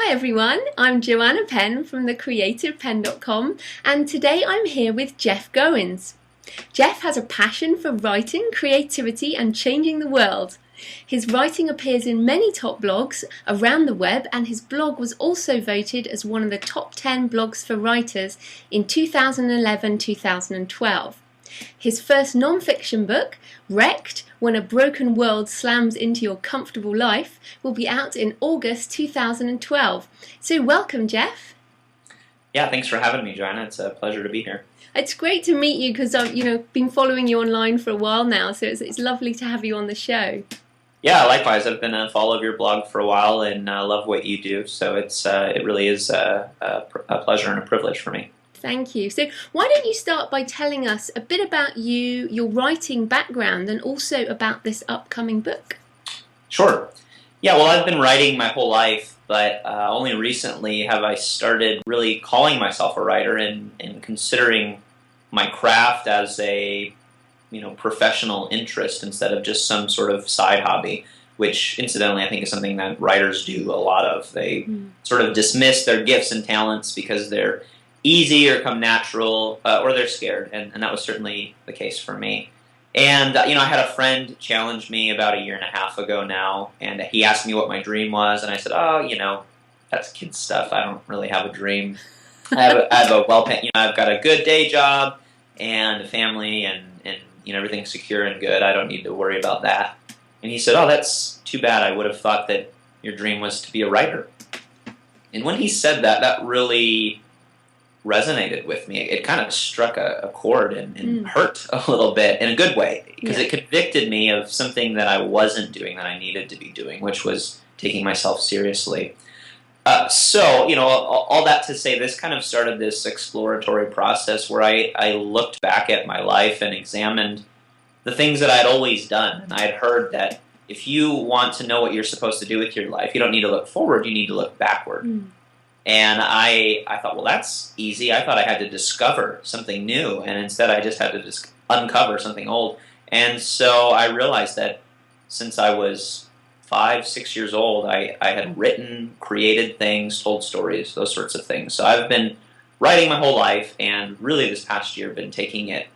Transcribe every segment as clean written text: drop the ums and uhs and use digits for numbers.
Hi everyone, I'm Joanna Penn from thecreativepenn.com and today I'm here with Jeff Goins. Jeff has a passion for writing, creativity and changing the world. His writing appears in many top blogs around the web, and his blog was also voted as one of the top 10 blogs for writers in 2011-2012. His first non-fiction book, Wrecked, When a Broken World Slams into Your Comfortable Life, will be out in August 2012. So welcome, Jeff. Yeah, thanks for having me, Joanna. It's a pleasure to be here. It's great to meet you because I've been following you online for a while now, so it's lovely to have you on the show. Yeah, likewise. I've been a follower of your blog for a while and love what you do, so it really is a pleasure and a privilege for me. Thank you. So why don't you start by telling us a bit about you, your writing background, and also about this upcoming book? Sure. Yeah, well, I've been writing my whole life, but only recently have I started really calling myself a writer and considering my craft as a professional interest instead of just some sort of side hobby, which incidentally I think is something that writers do a lot of. They sort of dismiss their gifts and talents because they're easy or come natural, or they're scared, and that was certainly the case for me. And I had a friend challenge me about a year and a half ago now, and he asked me what my dream was, and I said, that's kid stuff. I don't really have a dream. I have a well-paid, I've got a good day job and a family, and everything's secure and good. I don't need to worry about that. And he said, oh, that's too bad. I would have thought that your dream was to be a writer. And when he said that, that really resonated with me. It kind of struck a chord and hurt a little bit in a good way, because it convicted me of something that I wasn't doing that I needed to be doing, which was taking myself seriously. All that to say, this kind of started this exploratory process where I looked back at my life and examined the things that I had always done. And I had heard that if you want to know what you're supposed to do with your life, you don't need to look forward, you need to look backward. And I thought, well, that's easy. I thought I had to discover something new, and instead I just had to uncover something old. And so I realized that since I was 5, 6 years old, I had written, created things, told stories, those sorts of things. So I've been writing my whole life, and really this past year been taking it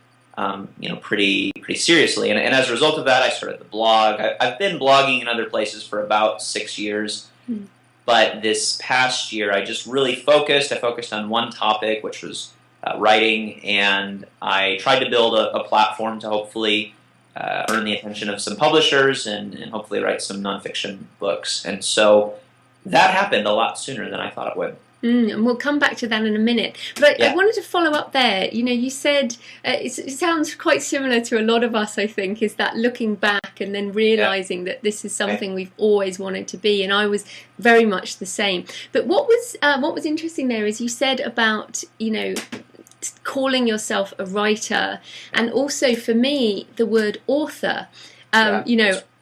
pretty seriously. And as a result of that, I started the blog. I've been blogging in other places for about 6 years. But this past year, I just really focused. I focused on one topic, which was writing, and I tried to build a platform to hopefully earn the attention of some publishers and hopefully write some nonfiction books. And so that happened a lot sooner than I thought it would. And we'll come back to that in a minute. But I wanted to follow up there. You said, it sounds quite similar to a lot of us, I think, is that looking back and then realising that this is something we've always wanted to be. And I was very much the same. But what was interesting there is you said about, calling yourself a writer. And also for me, the word author,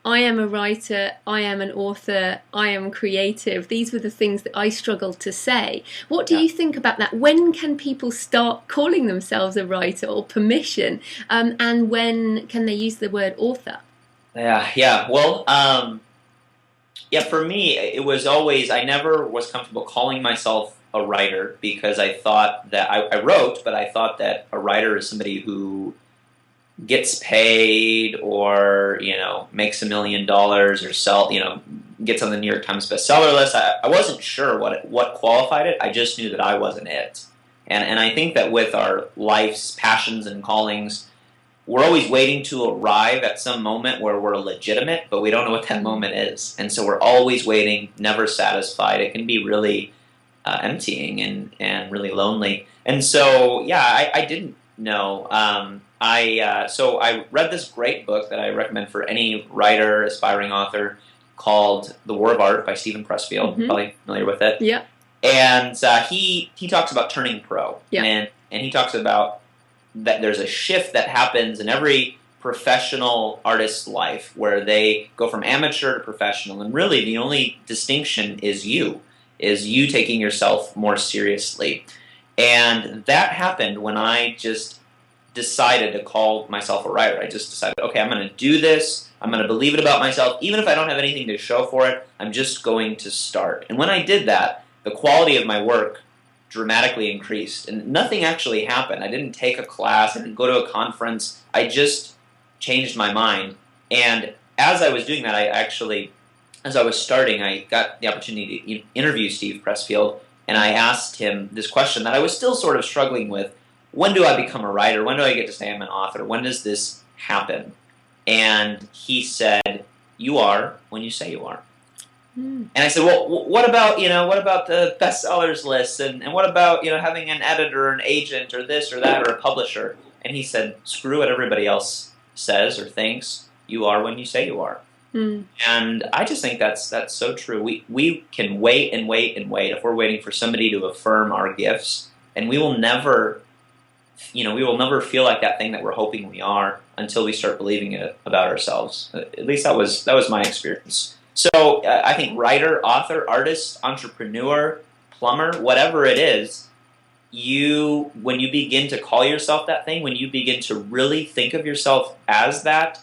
I am a writer, I am an author, I am creative. These were the things that I struggled to say. What do you think about that? When can people start calling themselves a writer, or permission? And when can they use the word author? Well, for me, it was always, I never was comfortable calling myself a writer, because I thought that, I wrote, but I thought that a writer is somebody who gets paid or makes $1 million or gets on the New York Times bestseller list. I wasn't sure what qualified it. I just knew that I wasn't it. And I think that with our life's passions and callings, we're always waiting to arrive at some moment where we're legitimate, but we don't know what that moment is. And so we're always waiting, never satisfied. It can be really emptying and really lonely. And so I didn't know. So I read this great book that I recommend for any writer, aspiring author, called The War of Art by Stephen Pressfield. Probably familiar with it. Yeah. And he talks about turning pro. Yeah. And he talks about that there's a shift that happens in every professional artist's life where they go from amateur to professional. And really the only distinction is you taking yourself more seriously. And that happened when I just decided to call myself a writer. I just decided, okay, I'm going to do this. I'm going to believe it about myself. Even if I don't have anything to show for it, I'm just going to start. And when I did that, the quality of my work dramatically increased. And nothing actually happened. I didn't take a class. I didn't go to a conference. I just changed my mind. And as I was doing that, as I was starting, I got the opportunity to interview Steve Pressfield, and I asked him this question that I was still sort of struggling with. When do I become a writer? When do I get to say I'm an author? When does this happen? And he said, you are when you say you are. And I said, well, what about the bestsellers list, and what about having an editor, or an agent, or this or that, or a publisher? And he said, screw what everybody else says or thinks. You are when you say you are. And I just think that's so true. We can wait and wait and wait if we're waiting for somebody to affirm our gifts, and we will never feel like that thing that we're hoping we are until we start believing it about ourselves. At least that was my experience. So I think writer, author, artist, entrepreneur, plumber, whatever it is, when you begin to call yourself that thing, when you begin to really think of yourself as that,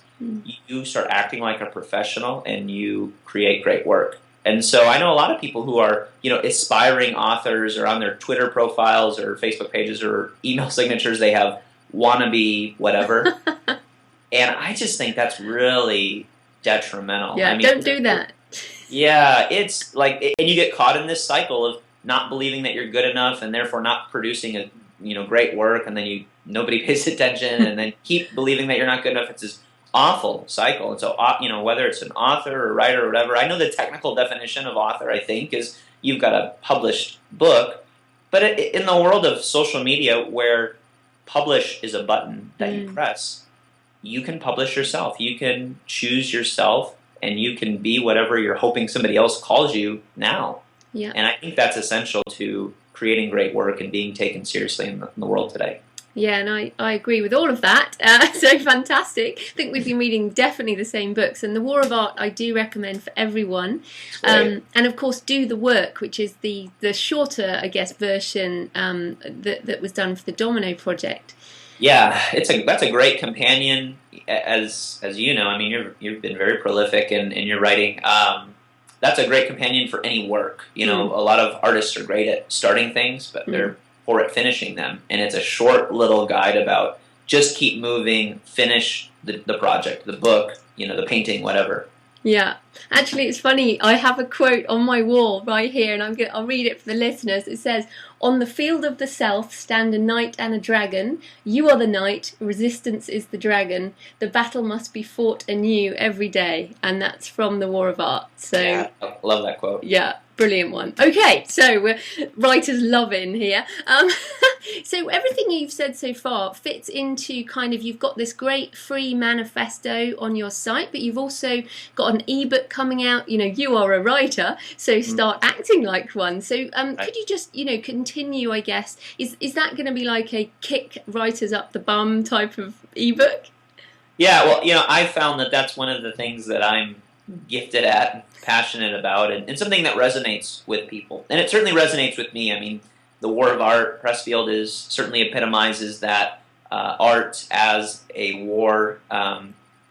you start acting like a professional and you create great work. And so I know a lot of people who are, aspiring authors, or on their Twitter profiles or Facebook pages or email signatures, they have wannabe whatever. And I just think that's really detrimental. Yeah, don't do that. Yeah, it's like, and you get caught in this cycle of not believing that you're good enough, and therefore not producing a great work, and then nobody pays attention, and then keep believing that you're not good enough. It's this awful cycle. And so, whether it's an author or writer or whatever, I know the technical definition of author, I think, is you've got a published book. But in the world of social media, where publish is a button that you press, you can publish yourself. You can choose yourself, and you can be whatever you're hoping somebody else calls you now. Yeah. And I think that's essential to creating great work and being taken seriously in the world today. Yeah, and I agree with all of that. So fantastic. I think we've been reading definitely the same books. And The War of Art I do recommend for everyone. And of course, Do the Work, which is the shorter, I guess, version that was done for the Domino Project. Yeah, that's a great companion. As you know, I mean, you've been very prolific in your writing. That's a great companion for any work. A lot of artists are great at starting things, but they're poor at finishing them. And it's a short little guide about just keep moving, finish the project, the book, the painting, whatever. Yeah, actually, it's funny. I have a quote on my wall right here, and I'll read it for the listeners. It says, "On the field of the self stand a knight and a dragon. You are the knight. Resistance is the dragon. The battle must be fought anew every day." And that's from The War of Art. So yeah, I love that quote. Yeah, brilliant one. Okay, so we're writer's love in here. So everything you've said so far fits into kind of, you've got this great free manifesto on your site, but you've also got an ebook coming out. You are a writer, so start acting like one. So could you just, continue, I guess, is that going to be like a kick writers up the bum type of ebook? Yeah, well, I found that that's one of the things that I'm gifted at, passionate about, and something that resonates with people. And it certainly resonates with me. I mean, The War of Art, Pressfield certainly epitomizes that art as a war,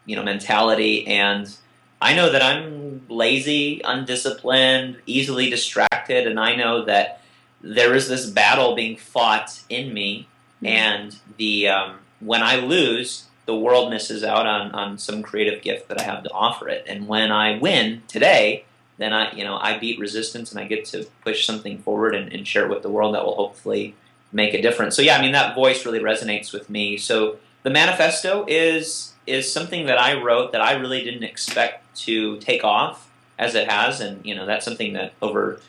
mentality. And I know that I'm lazy, undisciplined, easily distracted, and I know that there is this battle being fought in me, and when I lose, the world misses out on some creative gift that I have to offer it. And when I win today, then I beat resistance, and I get to push something forward and share it with the world that will hopefully make a difference. So yeah, I mean, that voice really resonates with me. So the manifesto is something that I wrote that I really didn't expect to take off as it has, and that's something that over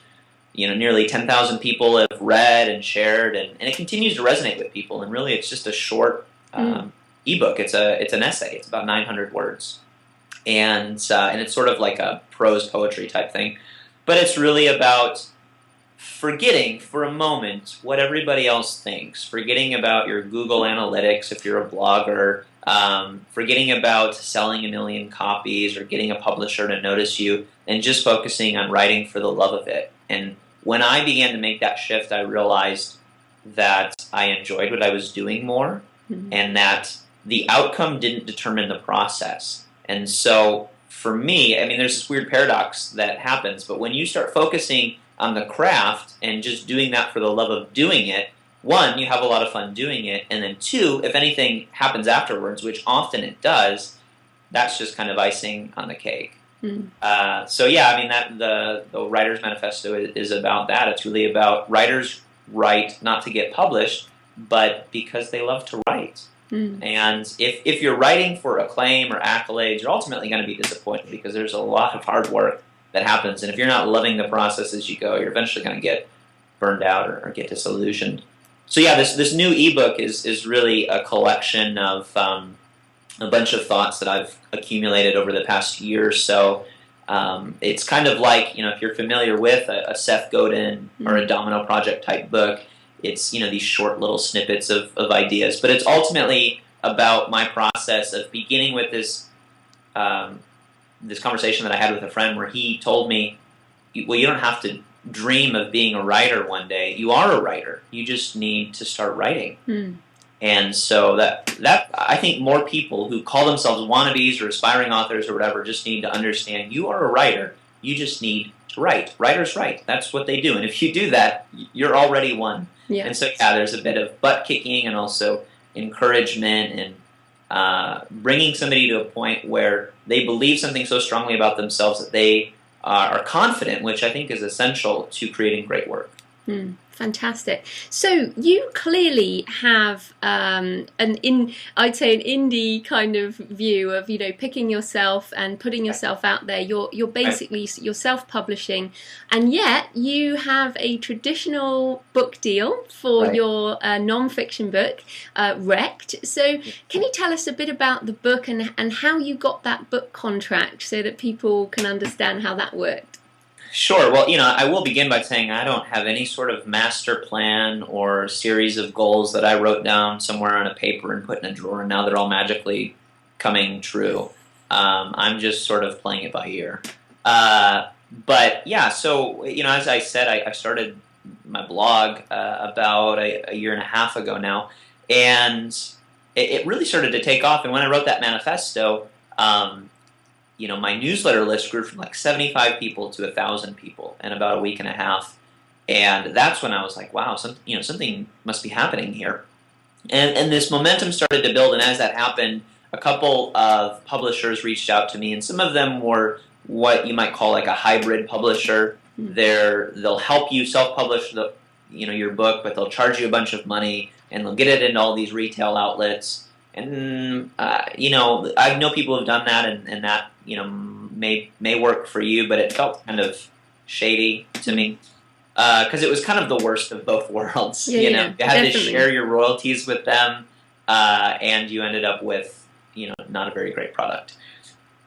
nearly 10,000 people have read and shared, and it continues to resonate with people. And really, it's just a short ebook. It's an essay. It's about 900 words. And it's sort of like a prose poetry type thing. But it's really about forgetting for a moment what everybody else thinks, forgetting about your Google Analytics if you're a blogger, forgetting about selling 1 million copies or getting a publisher to notice you, and just focusing on writing for the love of it. And when I began to make that shift, I realized that I enjoyed what I was doing more, and that the outcome didn't determine the process. And so for me, I mean, there's this weird paradox that happens, but when you start focusing on the craft and just doing that for the love of doing it, one, you have a lot of fun doing it, and then two, if anything happens afterwards, which often it does, that's just kind of icing on the cake. So yeah, I mean, that the Writer's Manifesto is about that. It's really about writers write not to get published, but because they love to write. And if you're writing for acclaim or accolades, you're ultimately going to be disappointed because there's a lot of hard work that happens. And if you're not loving the process as you go, you're eventually going to get burned out or get disillusioned. So yeah, this new ebook is really a collection of a bunch of thoughts that I've accumulated over the past year or so. It's kind of like, if you're familiar with a Seth Godin or a Domino Project type book, it's, these short little snippets of ideas. But it's ultimately about my process of beginning with this this conversation that I had with a friend where he told me, well, you don't have to dream of being a writer one day. You are a writer. You just need to start writing. And so that I think more people who call themselves wannabes or aspiring authors or whatever just need to understand you are a writer. You just need to write. Writers write. That's what they do. And if you do that, you're already one. Yeah. And so yeah, there's a bit of butt kicking and also encouragement and bringing somebody to a point where they believe something so strongly about themselves that they are confident, which I think is essential to creating great work. Fantastic. So you clearly have I'd say an indie kind of view of picking yourself and putting yourself out there. You're basically you're self-publishing, and yet you have a traditional book deal for your non-fiction book, Wrecked. So can you tell us a bit about the book and how you got that book contract so that people can understand how that worked? Sure. Well, I will begin by saying I don't have any sort of master plan or series of goals that I wrote down somewhere on a paper and put in a drawer, and now they're all magically coming true. I'm just sort of playing it by ear. But yeah, so, as I said, I started my blog about a year and a half ago now, and it really started to take off. And when I wrote that manifesto, my newsletter list grew from like 75 people to 1,000 people in about a week and a half. And that's when I was like, wow, something must be happening here. And this momentum started to build, and as that happened, a couple of publishers reached out to me, and some of them were what you might call like a hybrid publisher. They'll help you self-publish your book, but they'll charge you a bunch of money, and they'll get it into all these retail outlets. And I know people have done that, and that may work for you, but it felt kind of shady to me because it was kind of the worst of both worlds. You had definitely to share your royalties with them, and you ended up with not a very great product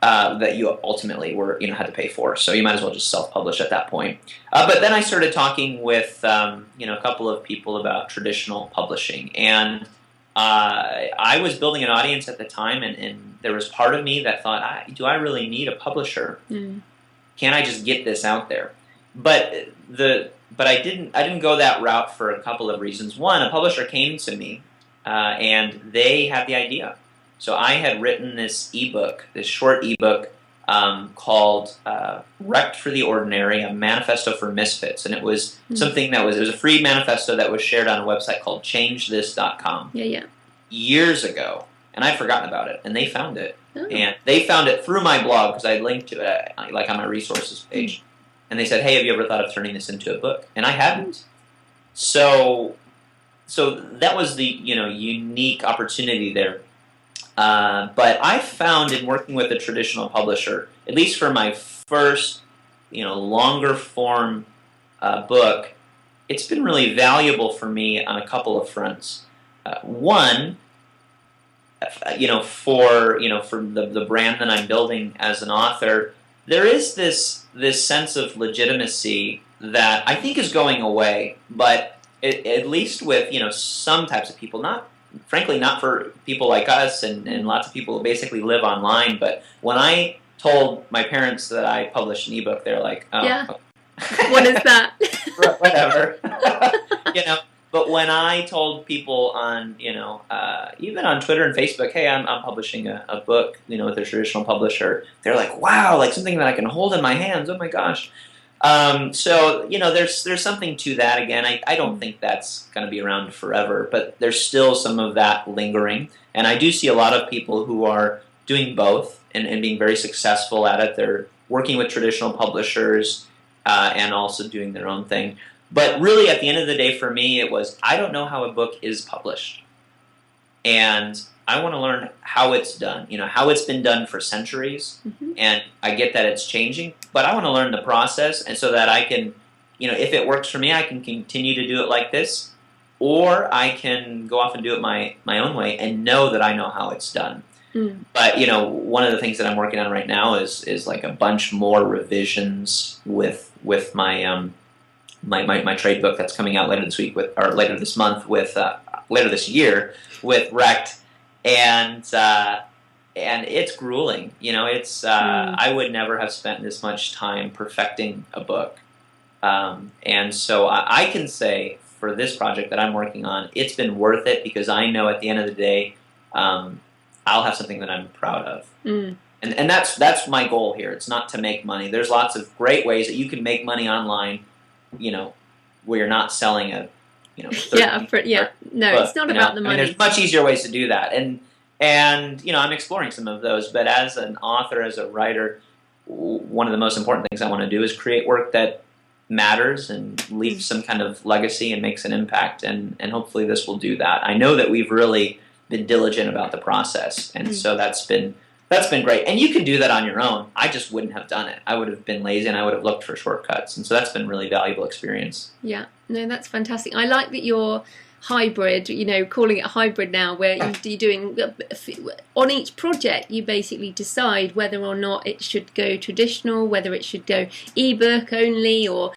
that you ultimately were had to pay for. So you might as well just self-publish at that point. But then I started talking with a couple of people about traditional publishing, and I was building an audience at the time, and there was part of me that thought, do I really need a publisher? Can I just get this out there? But I didn't go that route for a couple of reasons. One, a publisher came to me, and they had the idea. So I had written this ebook, this short ebook called Wrecked for the Ordinary, a manifesto for misfits. And it was something it was a free manifesto that was shared on a website called changethis.com years ago. And I'd forgotten about it, and they found it. And they found it through my blog because I had linked to it, like on my resources page. And they said, hey, have you ever thought of turning this into a book? And I hadn't. So that was the unique opportunity there. But I found in working with a traditional publisher, at least for my first, longer form book, it's been really valuable for me on a couple of fronts. One, for the brand that I'm building as an author, there is this sense of legitimacy that I think is going away, but at least with some types of people, frankly, not for people like us and lots of people who basically live online. But when I told my parents that I published an ebook, they're like, oh, yeah. What is that? Whatever. But when I told people on, even on Twitter and Facebook, hey, I'm publishing a book, with a traditional publisher, they're like, wow, like something that I can hold in my hands. Oh my gosh. So, there's something to that. Again, I don't think that's going to be around forever, but there's still some of that lingering. And I do see a lot of people who are doing both and being very successful at it. They're working with traditional publishers and also doing their own thing. But really, at the end of the day, for me, it was, I don't know how a book is published. And I want to learn how it's done, how it's been done for centuries. Mm-hmm. And I get that it's changing, but I want to learn the process, and so that I can, if it works for me, I can continue to do it like this, or I can go off and do it my own way and know that I know how it's done. Mm. But, one of the things that I'm working on right now is like a bunch more revisions with my my trade book that's coming out later this week or later this month later this year with Wrecked. And it's grueling. I would never have spent this much time perfecting a book. And so I can say for this project that I'm working on, it's been worth it, because I know at the end of the day, I'll have something that I'm proud of. Mm. And that's my goal here. It's not to make money. There's lots of great ways that you can make money online, where you're not selling a no, it's not about the money. There's much easier ways to do that, and I'm exploring some of those. But as an author, as a writer, one of the most important things I want to do is create work that matters and leaves some kind of legacy and makes an impact, and hopefully this will do that. I know that we've really been diligent about the process, and so that's been great. And you can do that on your own. I just wouldn't have done it. I would have been lazy and I would have looked for shortcuts. And so that's been really valuable experience. Yeah, no, that's fantastic. I like that you're hybrid, calling it hybrid now, where you're doing, on each project, you basically decide whether or not it should go traditional, whether it should go ebook only, or,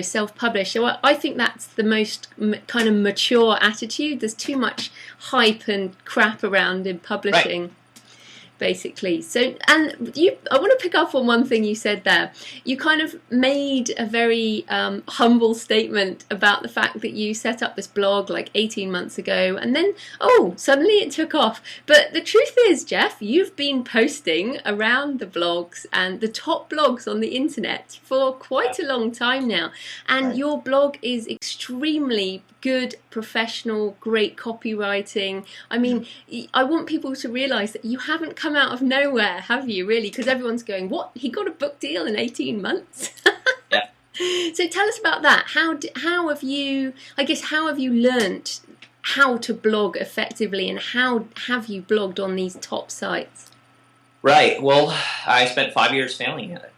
self-publish. So I think that's the most kind of mature attitude. There's too much hype and crap around in publishing. Right. Basically. So, and I want to pick up on one thing you said there. You kind of made a very humble statement about the fact that you set up this blog like 18 months ago, and then, suddenly it took off. But the truth is, Jeff, you've been posting around the blogs and the top blogs on the internet for quite a long time now. And your blog is extremely good, professional, great copywriting. I mean, I want people to realize that you haven't come out of nowhere, have you, really? Because everyone's going, what? He got a book deal in 18 months? Yeah. So tell us about that. How have you learnt how to blog effectively, and how have you blogged on these top sites? Right. Well, I spent 5 years failing at it.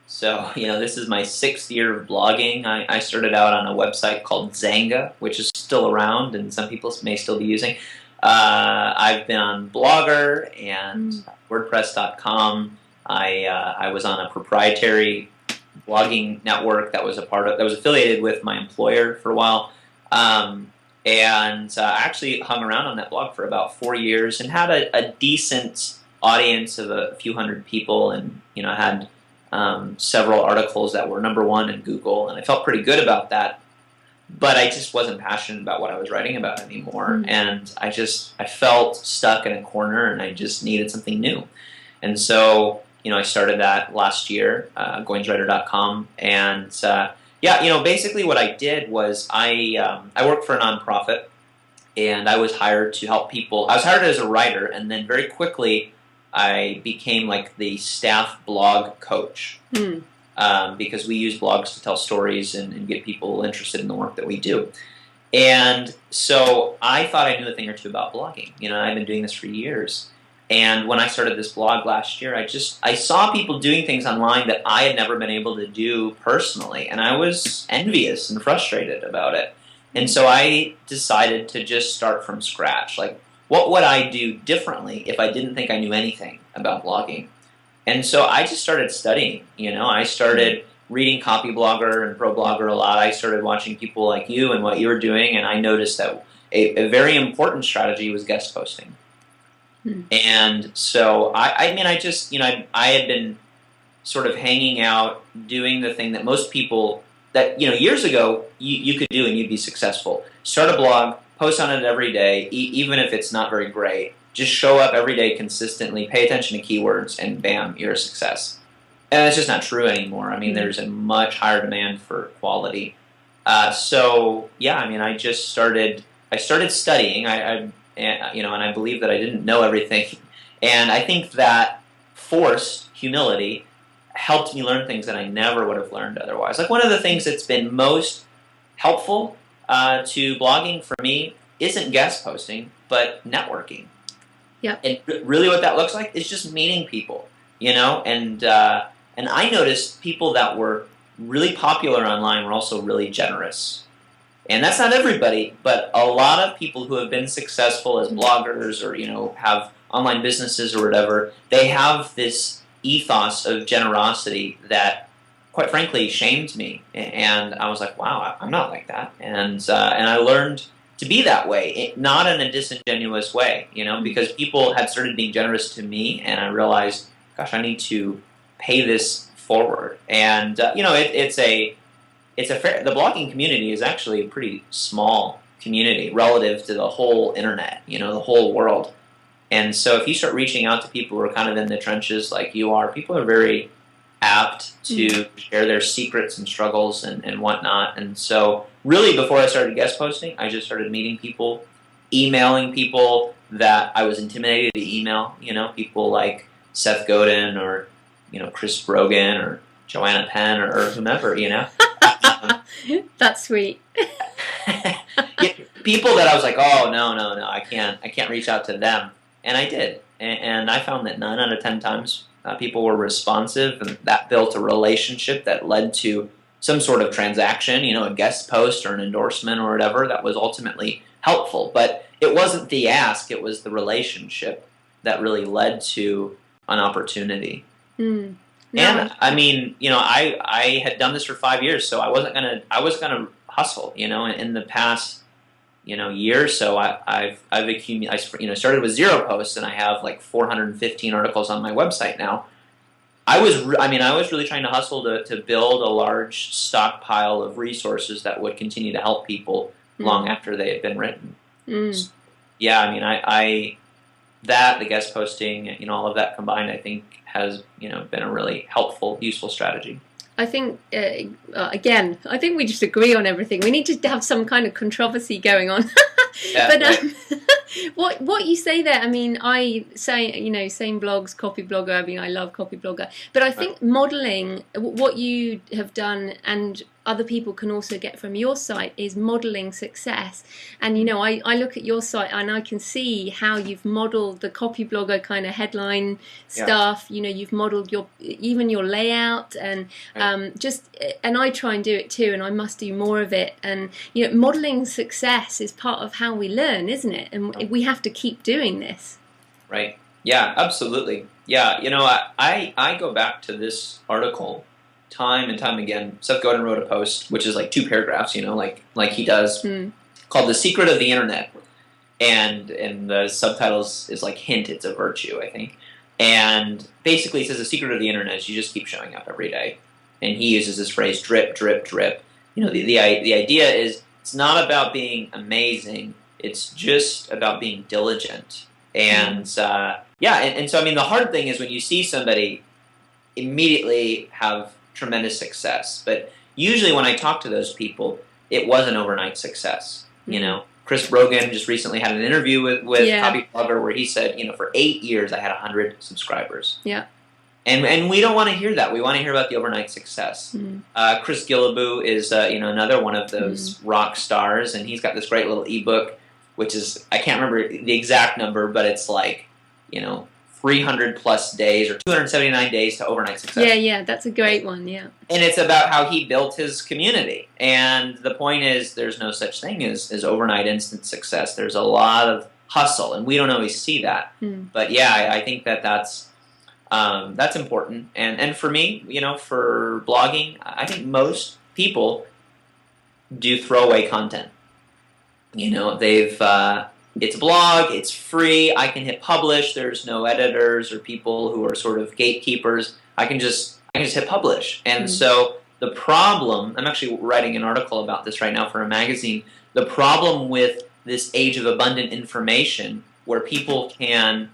So, this is my 6th year of blogging. I started out on a website called Zanga, which is still around and some people may still be using. I've been on Blogger and WordPress.com. I was on a proprietary blogging network that was affiliated with my employer for a while. I actually hung around on that blog for about 4 years and had a decent audience of a few hundred people, and had several articles that were #1 in Google, and I felt pretty good about that. But I just wasn't passionate about what I was writing about anymore, and I felt stuck in a corner, and I just needed something new. And so, I started that last year, GoinsWriter.com, and basically what I did was I worked for a nonprofit, and I was hired to help people. I was hired as a writer, and then very quickly I became like the staff blog coach. Because we use blogs to tell stories and get people interested in the work that we do. And so I thought I knew a thing or two about blogging. I've been doing this for years. And when I started this blog last year, I saw people doing things online that I had never been able to do personally. And I was envious and frustrated about it. And so I decided to just start from scratch. Like, what would I do differently if I didn't think I knew anything about blogging? And so I just started studying. I started reading Copyblogger and ProBlogger a lot. I started watching people like you and what you were doing, and I noticed that a very important strategy was guest posting. And so I had been sort of hanging out, doing the thing that most people that years ago you could do and you'd be successful. Start a blog, post on it every day, even if it's not very great. Just show up every day consistently, pay attention to keywords, and bam, you're a success. And it's just not true anymore. I mean, there's a much higher demand for quality. So yeah, I mean, I started studying. And I believe that I didn't know everything. And I think that forced humility helped me learn things that I never would have learned otherwise. Like, one of the things that's been most helpful to blogging for me isn't guest posting, but networking. Yeah. And really what that looks like is just meeting people, and I noticed people that were really popular online were also really generous. And that's not everybody, but a lot of people who have been successful as bloggers or, have online businesses or whatever, they have this ethos of generosity that, quite frankly, shamed me. And I was like, wow, I'm not like that. And I learned to be that way, not in a disingenuous way, because people had started being generous to me, and I realized, gosh, I need to pay this forward. And the blogging community is actually a pretty small community relative to the whole internet, the whole world. And so if you start reaching out to people who are kind of in the trenches like you are, people are very apt to share their secrets and struggles and whatnot. And so really, before I started guest posting, I just started meeting people, emailing people that I was intimidated to email, people like Seth Godin or, Chris Brogan or Joanna Penn or whomever, That's sweet. People that I was like, oh, no, I can't reach out to them. And I did. And I found that 9 out of 10 times people were responsive, and that built a relationship that led to some sort of transaction, a guest post or an endorsement or whatever that was ultimately helpful. But it wasn't the ask, it was the relationship that really led to an opportunity. No. And I mean, I had done this for 5 years, so I was gonna hustle, in the past, year or so. I've accumulated, started with 0 posts, and I have like 415 articles on my website now. I was really trying to hustle to build a large stockpile of resources that would continue to help people long after they had been written. So, yeah, I mean, the guest posting, all of that combined, I think has, been a really helpful, useful strategy. I think, again, I think we just agree on everything. We need to have some kind of controversy going on. Yeah, but what you say there, I mean, I say, same blogs, copy blogger. I mean, I love copy blogger. But I think modeling what you have done, and other people can also get from your site, is modeling success. And I look at your site and I can see how you've modeled the copy blogger kind of headline stuff. You've modeled even your layout, and and I try and do it too, and I must do more of it. And modeling success is part of how we learn, isn't it? And we have to keep doing this. Right. Yeah, absolutely. Yeah, I go back to this article time and time again. Seth Godin wrote a post, which is like 2 paragraphs, like he does, called "The Secret of the Internet," and the subtitles is like "Hint, It's a Virtue," I think. And basically, he says the secret of the internet is you just keep showing up every day. And he uses this phrase, drip, drip, drip. The idea is it's not about being amazing. It's just about being diligent. And so I mean, the hard thing is when you see somebody immediately have tremendous success. But usually when I talk to those people, it was an overnight success. Chris Brogan just recently had an interview with Copy Blogger where he said, for 8 years I had 100 subscribers. Yeah. And we don't want to hear that. We want to hear about the overnight success. Chris Gilliboo is another one of those rock stars, and he's got this great little ebook, which is, I can't remember the exact number, but it's like 300 plus days or 279 days to overnight success. Yeah, that's a great one, yeah. And it's about how he built his community. And the point is, there's no such thing as overnight instant success. There's a lot of hustle, and we don't always see that. But yeah, I think that's important. And for me, for blogging, I think most people do throwaway content. It's a blog, it's free, I can hit publish, there's no editors or people who are sort of gatekeepers. I can just hit publish. And so the problem, I'm actually writing an article about this right now for a magazine, the problem with this age of abundant information where people can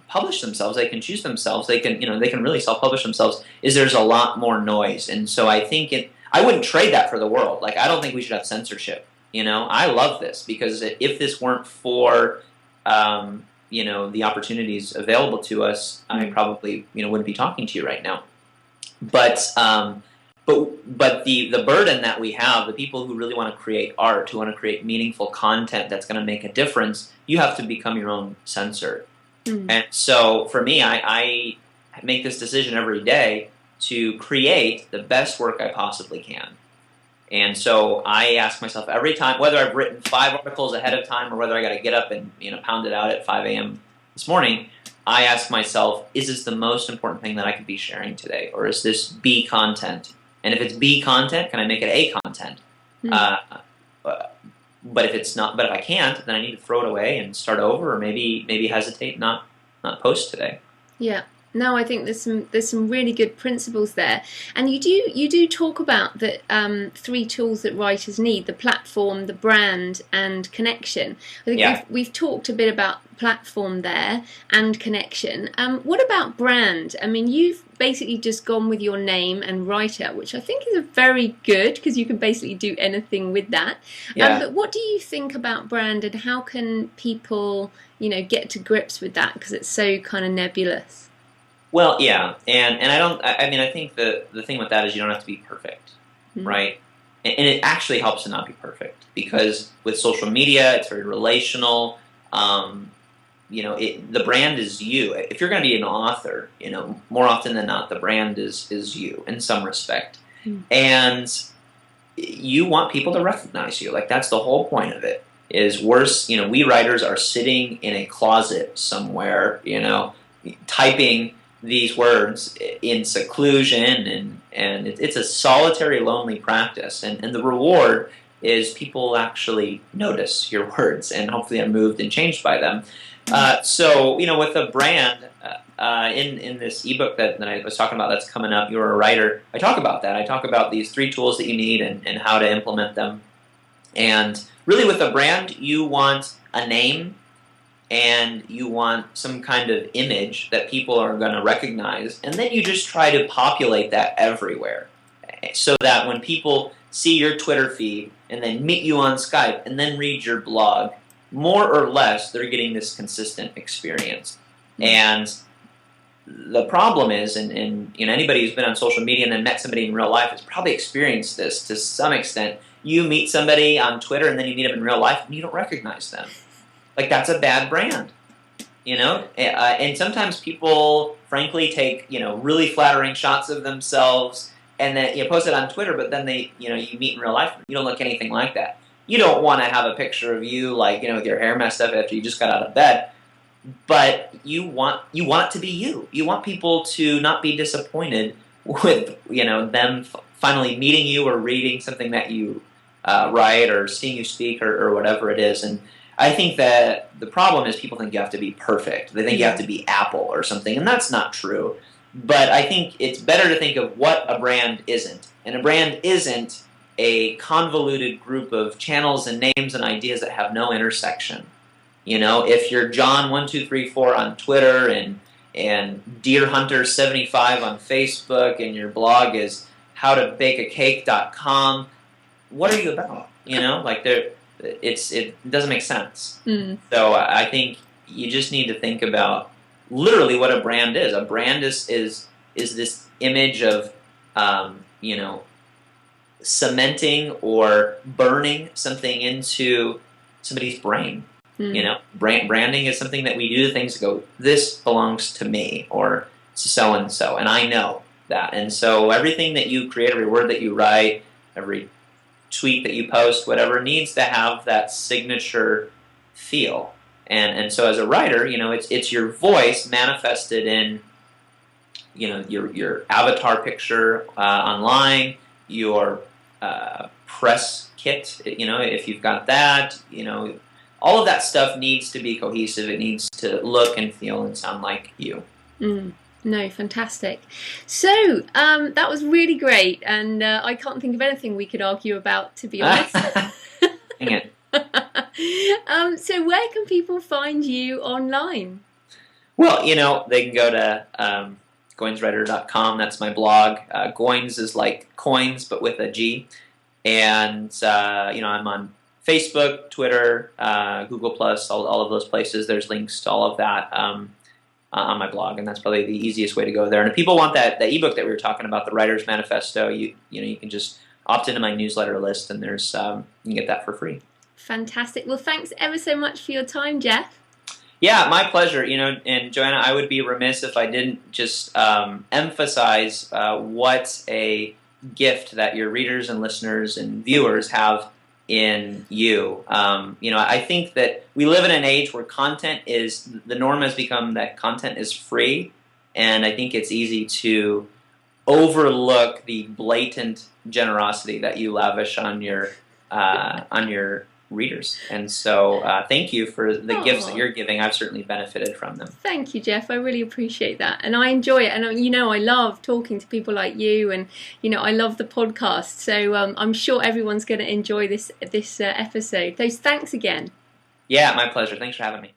publish themselves, they can choose themselves, they can really self-publish themselves, is there's a lot more noise. And so I think I wouldn't trade that for the world. Like, I don't think we should have censorship. I love this, because if this weren't for the opportunities available to us, I probably wouldn't be talking to you right now. But the burden that we have, the people who really want to create art, who want to create meaningful content that's going to make a difference, you have to become your own censor. And so for me, I make this decision every day to create the best work I possibly can. And so I ask myself every time, whether I've written 5 articles ahead of time or whether I got to get up and pound it out at 5 a.m. this morning, I ask myself, is this the most important thing that I could be sharing today, or is this B content? And if it's B content, can I make it A content? But if it's not, but if I can't, then I need to throw it away and start over, or maybe hesitate, not post today. Yeah. No, I think there's some really good principles there, and you do talk about that 3 tools that writers need: the platform, the brand, and connection. I think we've talked a bit about platform there and connection. What about brand? I mean, you've basically just gone with your name and writer, which I think is very good, because you can basically do anything with that. But what do you think about brand, and how can people get to grips with that, because it's so kind of nebulous? Well, yeah, and I think the thing with that is you don't have to be perfect, right? And it actually helps to not be perfect, because with social media, it's very relational. The brand is you. If you're going to be an author, more often than not, the brand is you in some respect. And you want people to recognize you. Like, that's the whole point of it, is we writers are sitting in a closet somewhere, typing these words in seclusion, and it's a solitary, lonely practice, and the reward is people actually notice your words and hopefully are moved and changed by them. So with a brand, in this ebook that I was talking about that's coming up, You're a Writer, I talk about that. I talk about these 3 tools that you need and how to implement them. And really, with a brand, you want a name, and you want some kind of image that people are going to recognize, and then you just try to populate that everywhere, so that when people see your Twitter feed and then meet you on Skype and then read your blog, more or less they're getting this consistent experience. And the problem is, and anybody who's been on social media and then met somebody in real life has probably experienced this to some extent. You meet somebody on Twitter and then you meet them in real life and you don't recognize them. Like, that's a bad brand, and sometimes people, frankly, take, really flattering shots of themselves and then, post it on Twitter, but then you meet in real life, you don't look anything like that. You don't want to have a picture of you, like, with your hair messed up after you just got out of bed, but you want it to be you. You want people to not be disappointed with, them finally meeting you or reading something that you write, or seeing you speak, or whatever it is. And I think that the problem is people think you have to be perfect. They think you have to be Apple or something, and that's not true. But I think it's better to think of what a brand isn't. And a brand isn't a convoluted group of channels and names and ideas that have no intersection. If you're John1234 on Twitter and Deer Hunter 75 on Facebook, and your blog is howtobakeacake.com, what are you about? It doesn't make sense. So I think you just need to think about literally what a brand is. A brand is this image of cementing or burning something into somebody's brain. Branding is something that we do to things to go, this belongs to me, or to so and so, and I know that. And so everything that you create, every word that you write, every tweet that you post, whatever, needs to have that signature feel. And so as a writer, it's your voice manifested in your avatar picture online, your press kit, if you've got that, all of that stuff needs to be cohesive. It needs to look and feel and sound like you. No, fantastic. So that was really great, and I can't think of anything we could argue about, to be honest. Dang it. So where can people find you online? Well, they can go to GoinsWriter.com. That's my blog. Goins is like coins, but with a G. And, I'm on Facebook, Twitter, Google+, all of those places. There's links to all of that on my blog, and that's probably the easiest way to go there. And if people want that ebook that we were talking about, the Writer's Manifesto, you can just opt into my newsletter list, and there's you can get that for free. Fantastic. Well, thanks ever so much for your time, Jeff. Yeah, my pleasure. And Joanna, I would be remiss if I didn't just emphasize what a gift that your readers and listeners and viewers have in you. I think that we live in an age where the norm has become that content is free, and I think it's easy to overlook the blatant generosity that you lavish on your readers. And so thank you for the gifts that you're giving. I've certainly benefited from them. Thank you, Jeff. I really appreciate that, and I enjoy it. And I love talking to people like you, and I love the podcast. So I'm sure everyone's going to enjoy this episode. So thanks again. Yeah, my pleasure. Thanks for having me.